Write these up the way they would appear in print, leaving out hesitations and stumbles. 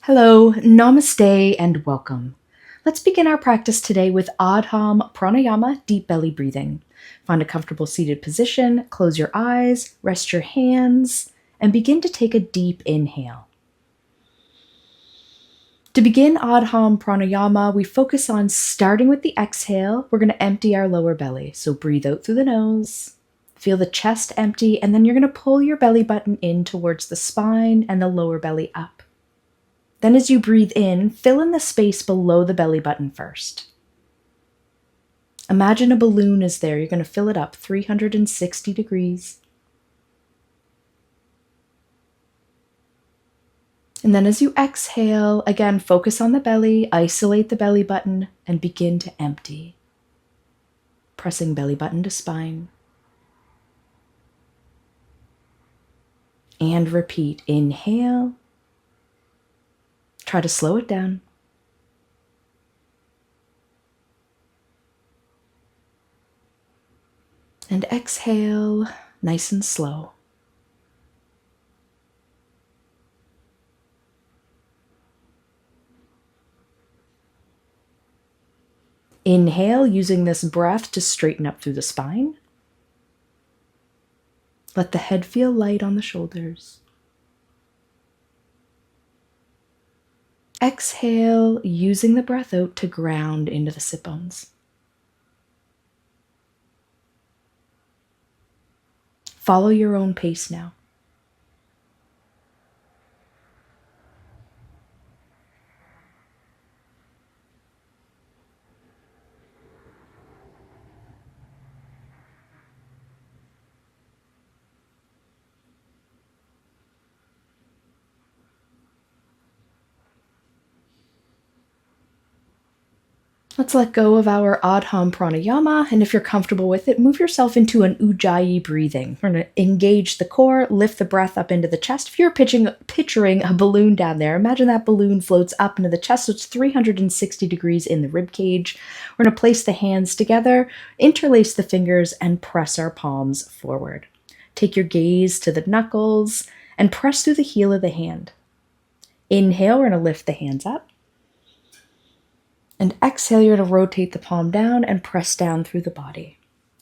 Hello, Namaste, and welcome. Let's begin our practice today with Adham Pranayama, deep belly breathing. Find a comfortable seated position, close your eyes, rest your hands, and begin to take a deep inhale. To begin Adham Pranayama, we focus on starting with the exhale. We're going to empty our lower belly. So breathe out through the nose, feel the chest empty, and then you're going to pull your belly button in towards the spine and the lower belly up. Then as you breathe in, fill in the space below the belly button first. Imagine a balloon is there. You're going to fill it up 360 degrees. And then as you exhale, again, focus on the belly, isolate the belly button, and begin to empty. Pressing belly button to spine. And repeat. Inhale. Try to slow it down. And exhale, nice and slow. Inhale, using this breath to straighten up through the spine. Let the head feel light on the shoulders. Exhale, using the breath out to ground into the sit bones. Follow your own pace now. Let's let go of our Adham Pranayama, and if you're comfortable with it, move yourself into an Ujjayi breathing. We're going to engage the core, lift the breath up into the chest. If you're picturing a balloon down there, imagine that balloon floats up into the chest, so it's 360 degrees in the rib cage. We're going to place the hands together, interlace the fingers, and press our palms forward. Take your gaze to the knuckles, and press through the heel of the hand. Inhale, we're going to lift the hands up. And exhale, you're going to rotate the palm down and press down through the body.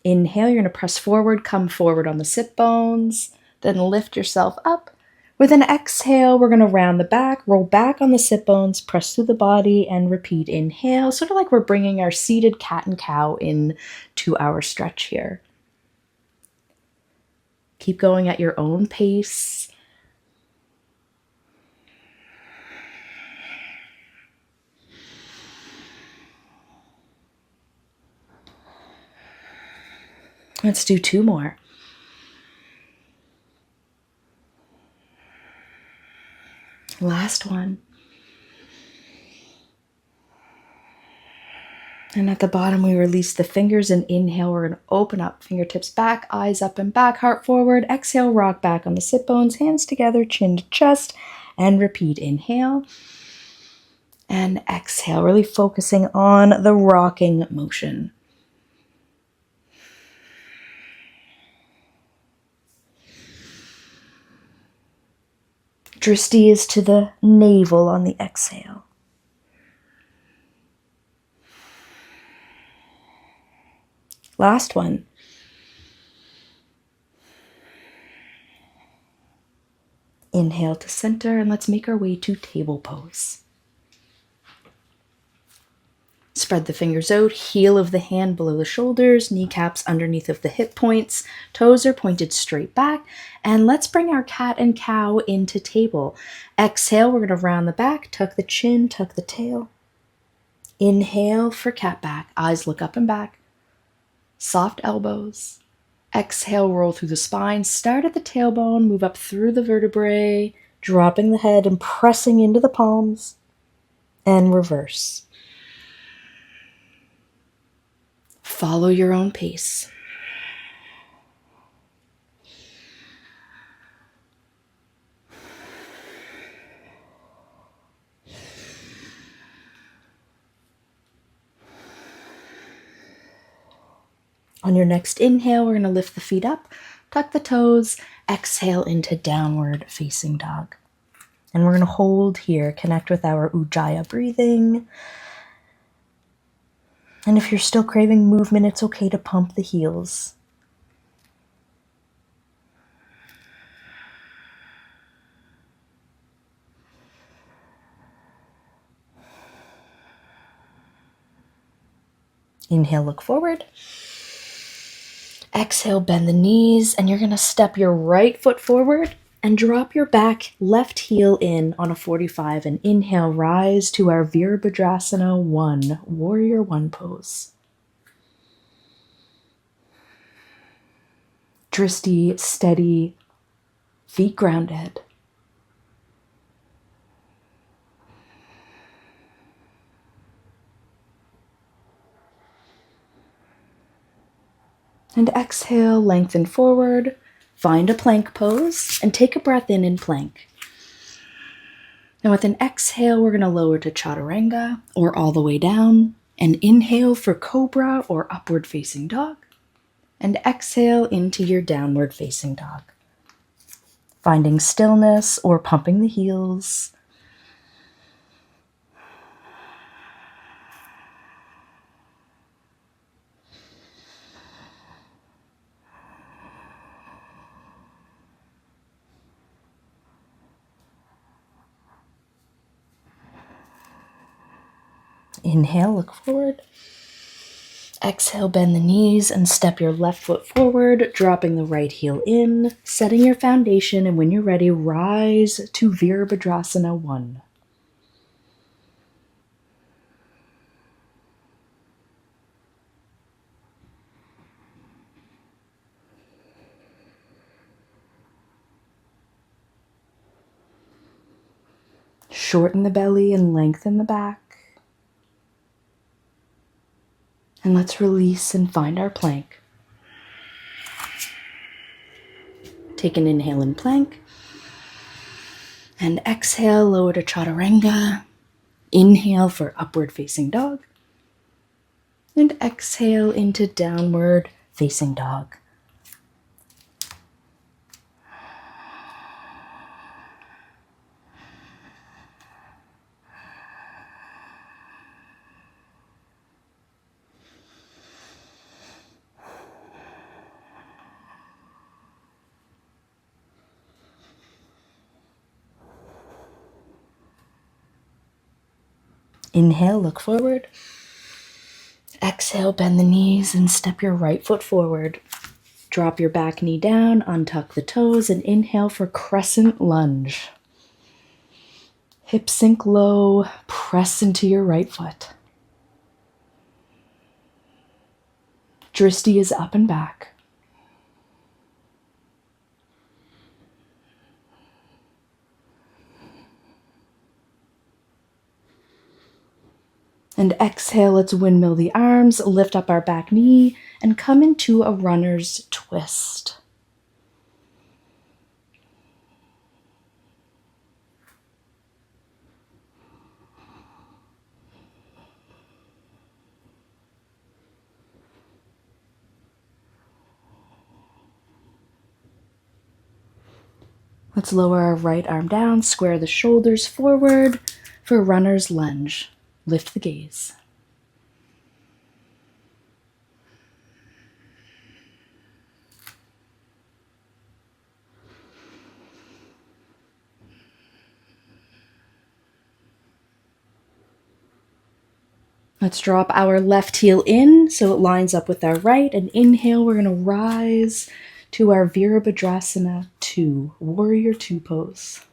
Inhale, you're going to press forward, come forward on the sit bones, then lift yourself up. With an exhale, we're going to round the back, roll back on the sit bones, press through the body, and repeat. Inhale, sort of like we're bringing our seated cat and cow in to our stretch here. Keep going at your own pace. Let's do 2 more. Last one. And at the bottom, we release the fingers and inhale. We're going to open up, fingertips back, eyes up and back, heart forward. Exhale, rock back on the sit bones, hands together, chin to chest, and repeat. Inhale and exhale, really focusing on the rocking motion. Drishti is to the navel on the exhale. Last one. Inhale to center, and let's make our way to table pose. Spread the fingers out, heel of the hand below the shoulders, kneecaps underneath of the hip points, toes are pointed straight back, and let's bring our cat and cow into table. Exhale, we're going to round the back, tuck the chin, tuck the tail. Inhale for cat back, eyes look up and back, soft elbows. Exhale, roll through the spine, start at the tailbone, move up through the vertebrae, dropping the head and pressing into the palms, and reverse. Follow your own pace. On your next inhale, we're going to lift the feet up, Tuck the toes, exhale into downward facing dog. And we're going to hold here, connect with our Ujjayi breathing. And if you're still craving movement, it's okay to pump the heels. Inhale, look forward. Exhale, bend the knees, and you're going to step your right foot forward and drop your back left heel in on a 45. And inhale, rise to our virabhadrasana 1, warrior 1 pose. Dristi, steady, feet grounded. And exhale, lengthen forward, find a plank pose, and take a breath in plank. Now with an exhale, we're going to lower to chaturanga, or all the way down, and inhale for cobra or upward facing dog, and exhale into your downward facing dog. Finding stillness or pumping the heels. Inhale, look forward. Exhale, bend the knees and step your left foot forward, dropping the right heel in, setting your foundation, and when you're ready, rise to virabhadrasana 1. Shorten the belly and lengthen the back. And let's release and find our plank. Take an inhale in plank. And exhale, lower to chaturanga. Inhale for upward facing dog. And exhale into downward facing dog. Inhale, look forward. Exhale, bend the knees and step your right foot forward. Drop your back knee down, untuck the toes, and inhale for crescent lunge. Hips sink low, press into your right foot. Dristi is up and back. And exhale, let's windmill the arms, lift up our back knee, and come into a runner's twist. Let's lower our right arm down, square the shoulders forward for runner's lunge. Lift the gaze. Let's drop our left heel in so it lines up with our right. And inhale, we're going to rise to our virabhadrasana 2, warrior 2 pose.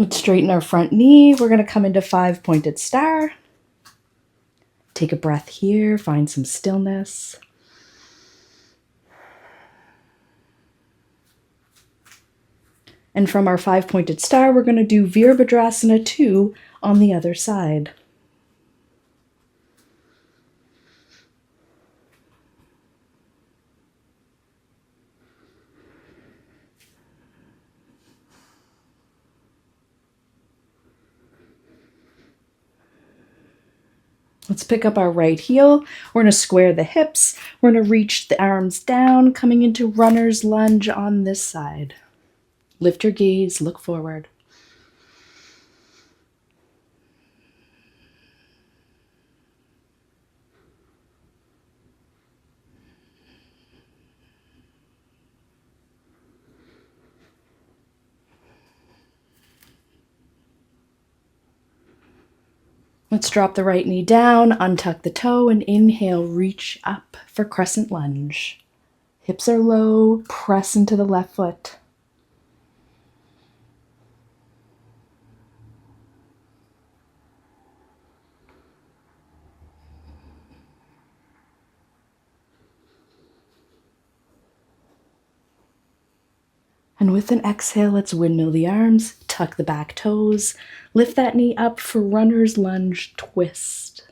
Let's straighten our front knee. We're going to come into 5-pointed star. Take a breath here, find some stillness. And from our 5-pointed star, we're going to do virabhadrasana 2 on the other side. Let's pick up our right heel. We're going to square the hips. We're going to reach the arms down, coming into runner's lunge on this side. Lift your gaze, look forward. Let's drop the right knee down, untuck the toe, and inhale, reach up for crescent lunge. Hips are low, press into the left foot. And with an exhale, let's windmill the arms, tuck the back toes, lift that knee up for runner's lunge twist.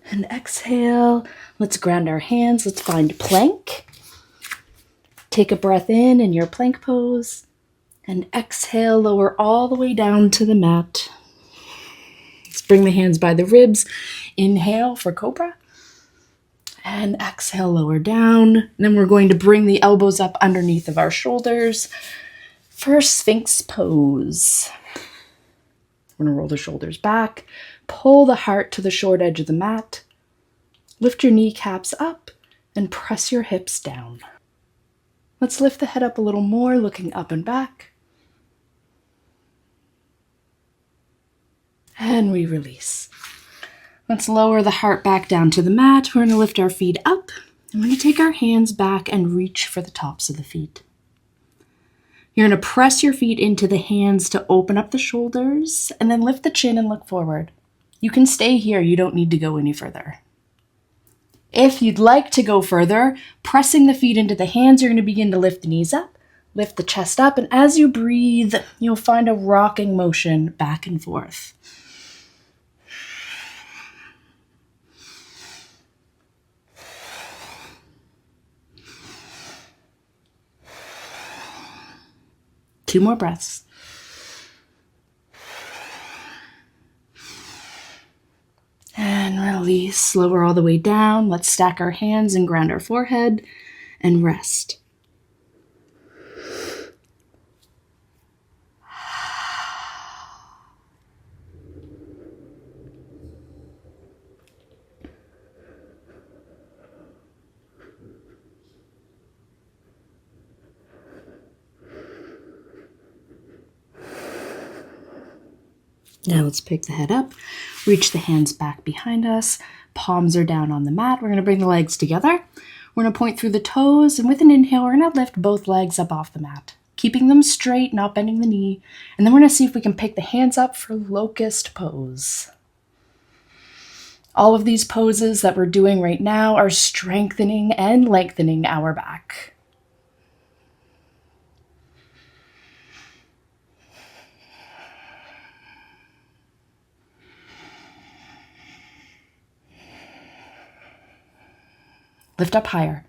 And exhale, let's ground our hands, let's find plank. Take a breath in your plank pose, and exhale, lower all the way down to the mat. Let's bring the hands by the ribs. Inhale for cobra, and exhale, lower down. And then we're going to bring the elbows up underneath of our shoulders for Sphinx pose. We're going to roll the shoulders back, pull the heart to the short edge of the mat, lift your kneecaps up, and press your hips down. Let's lift the head up a little more, looking up and back. And we release. Let's lower the heart back down to the mat. We're going to lift our feet up, and we're going to take our hands back and reach for the tops of the feet. You're going to press your feet into the hands to open up the shoulders, and then lift the chin and look forward. You can stay here. You don't need to go any further. If you'd like to go further, pressing the feet into the hands, you're going to begin to lift the knees up, lift the chest up, and as you breathe, you'll find a rocking motion back and forth. Two more breaths. And release, lower all the way down. Let's stack our hands and ground our forehead and rest. Now let's pick the head up, reach the hands back behind us, palms are down on the mat. We're going to bring the legs together. We're going to point through the toes, and with an inhale, we're going to lift both legs up off the mat, keeping them straight, not bending the knee. And then we're going to see if we can pick the hands up for Locust pose. All of these poses that we're doing right now are strengthening and lengthening our back. Lift up higher.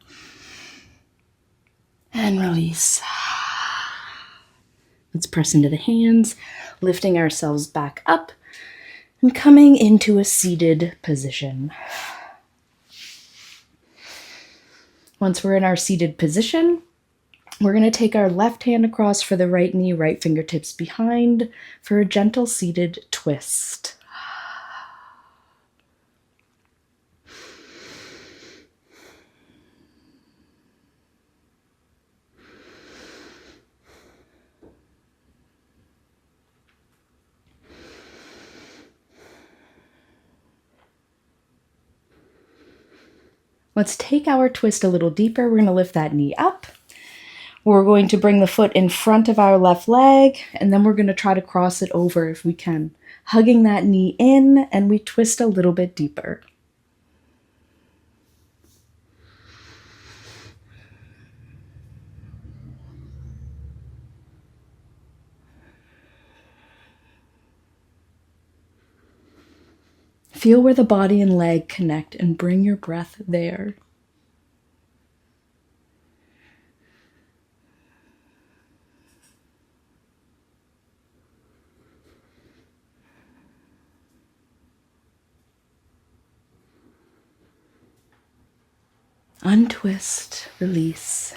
And release. Let's press into the hands, lifting ourselves back up and coming into a seated position. Once we're in our seated position, we're going to take our left hand across for the right knee, right fingertips behind for a gentle seated twist. Let's take our twist a little deeper. We're going to lift that knee up. We're going to bring the foot in front of our left leg, and then we're going to try to cross it over if we can, hugging that knee in, and we twist a little bit deeper. Feel where the body and leg connect and bring your breath there. Untwist, release.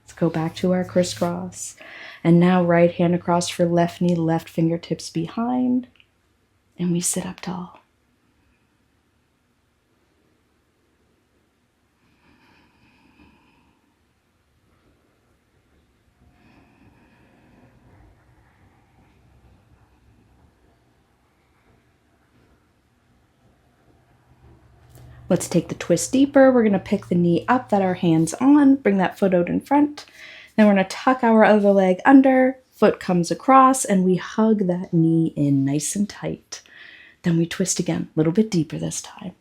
Let's go back to our crisscross. And now right hand across for left knee, left fingertips behind. And we sit up tall. Let's take the twist deeper. We're going to pick the knee up that our hand's on, bring that foot out in front. Then we're going to tuck our other leg under, foot comes across, and we hug that knee in nice and tight. Then we twist again, a little bit deeper this time.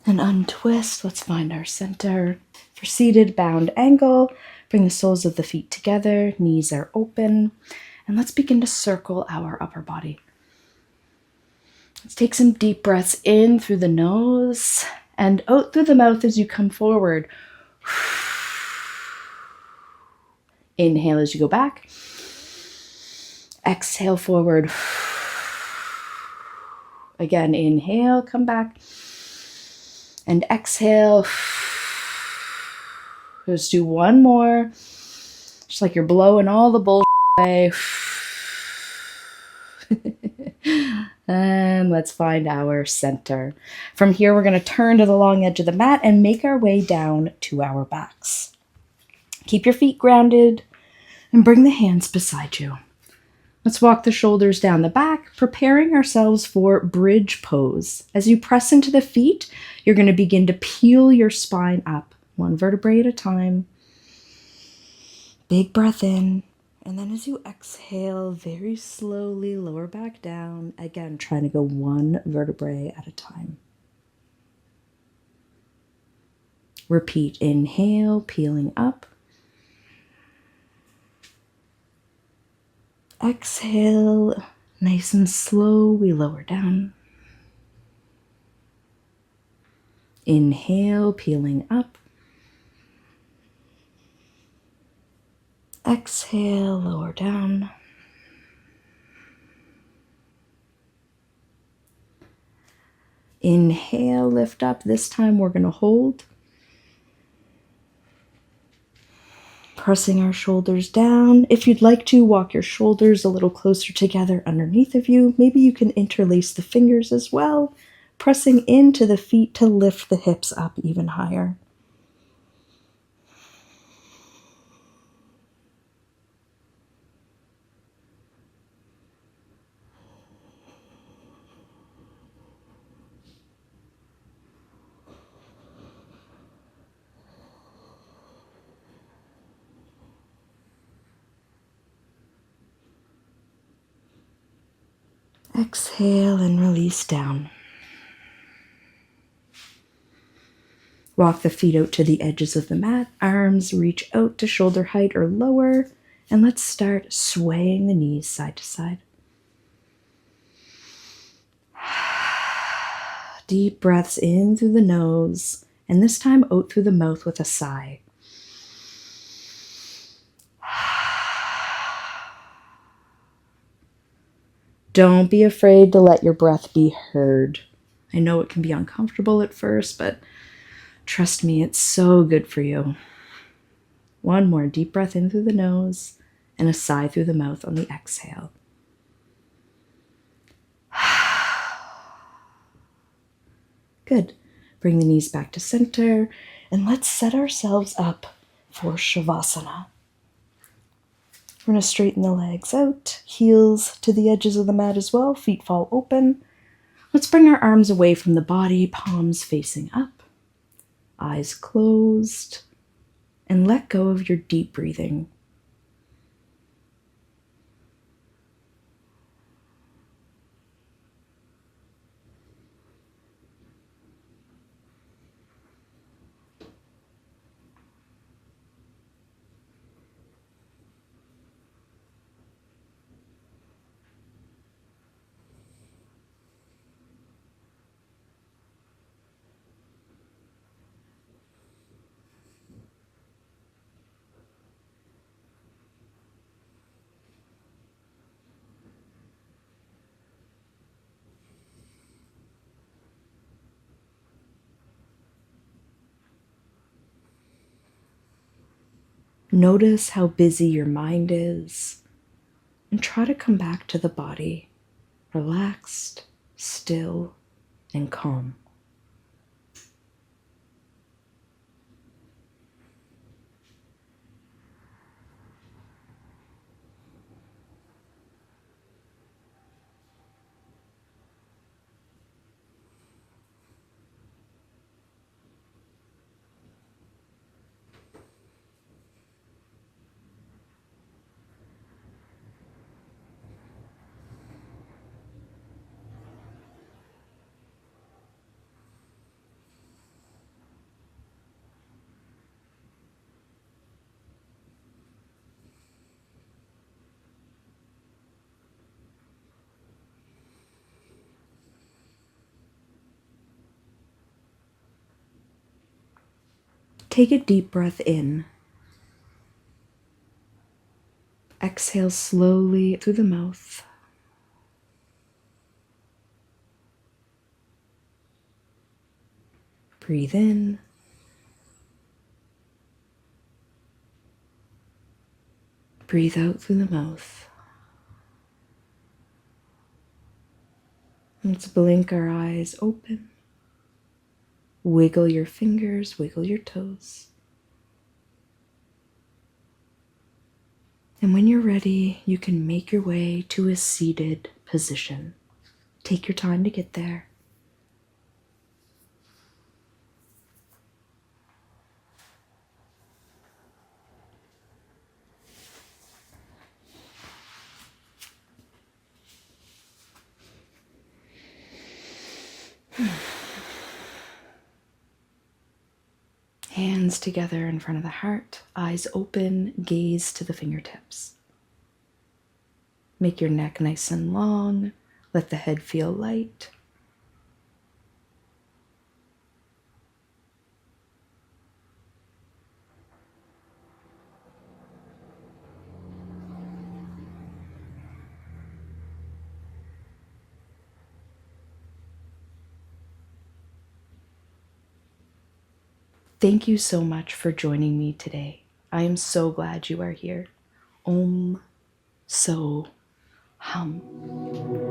And untwist, let's find our center. For seated bound angle, bring the soles of the feet together, knees are open, and let's begin to circle our upper body. Let's take some deep breaths in through the nose and out through the mouth as you come forward. Inhale as you go back. Exhale forward. Again, inhale, come back. And exhale. Let's do one more. Just like you're blowing all the bullshit away. And let's find our center. From here, we're going to turn to the long edge of the mat and make our way down to our backs. Keep your feet grounded and bring the hands beside you. Let's walk the shoulders down the back, preparing ourselves for bridge pose. As you press into the feet, you're going to begin to peel your spine up, one vertebrae at a time. Big breath in. And then as you exhale, very slowly lower back down. Again, trying to go one vertebrae at a time. Repeat, inhale, peeling up. Exhale, nice and slow, we lower down. Inhale, peeling up. Exhale, lower down. Inhale, lift up. This time we're going to hold. Pressing our shoulders down. If you'd like to, walk your shoulders a little closer together underneath of you. Maybe you can interlace the fingers as well, pressing into the feet to lift the hips up even higher. Exhale and release down. Walk the feet out to the edges of the mat. Arms reach out to shoulder height or lower. And let's start swaying the knees side to side. Deep breaths in through the nose. And this time out through the mouth with a sigh. Don't be afraid to let your breath be heard. I know it can be uncomfortable at first, but trust me, it's so good for you. One more deep breath in through the nose and a sigh through the mouth on the exhale. Good. Bring the knees back to center and let's set ourselves up for shavasana. We're going to straighten the legs out, heels to the edges of the mat as well, feet fall open. Let's bring our arms away from the body, palms facing up. eyes closed, and let go of your deep breathing. Notice how busy your mind is and try to come back to the body, relaxed, still, and calm. Take a deep breath in. Exhale slowly through the mouth. Breathe in. Breathe out through the mouth. Let's blink our eyes open. Wiggle your fingers, wiggle your toes. And when you're ready, you can make your way to a seated position. Take your time to get there. Hands together in front of the heart, eyes open, gaze to the fingertips. Make your neck nice and long. Let the head feel light. Thank you so much for joining me today. I am so glad you are here. Om So Hum.